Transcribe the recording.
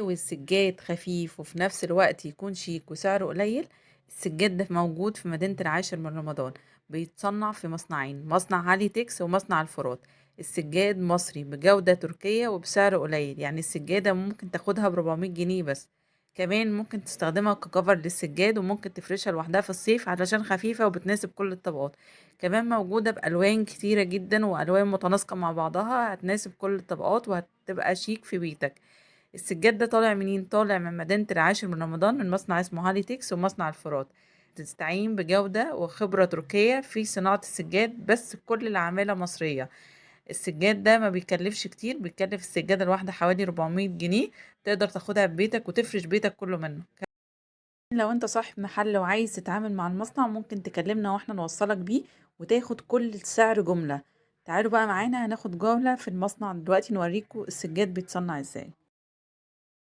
والسجاد خفيف وفي نفس الوقت يكون شيك وسعره قليل. السجاد ده موجود في مدينة العاشر من رمضان، بيتصنع في مصنعين، مصنع هالي تكس ومصنع الفرات. السجاد مصري بجودة تركية وبسعر قليل، يعني السجادة ممكن تاخدها ب400 جنيه بس. كمان ممكن تستخدمها ككفر للسجاد، وممكن تفرشها لوحدها في الصيف علشان خفيفة وبتناسب كل الطبقات. كمان موجودة بألوان كتيرة جدا وألوان متناسقة مع بعضها، هتناسب كل الطبقات وهتبقى شيك في بيتك. السجاد ده طالع منين؟ طالع من مدينة العاشر من رمضان، من مصنع اسمه هالي تكس ومصنع الفرات. تستعين بجودة وخبرة تركية في صناعة السجاد، بس كل العمالة مصرية. السجاد ده ما بيكلفش كتير، بيكلف السجادة الواحدة حوالي 400 جنيه. تقدر تاخدها ببيتك وتفرش بيتك كله منه. لو انت صاحب محل وعايز تتعامل مع المصنع، ممكن تكلمنا واحنا نوصلك بيه وتاخد كل السعر جملة. تعالوا بقى معانا هناخد جولة في المصنع دلوقتي نوريكم السجاد بيتصنع ازاي.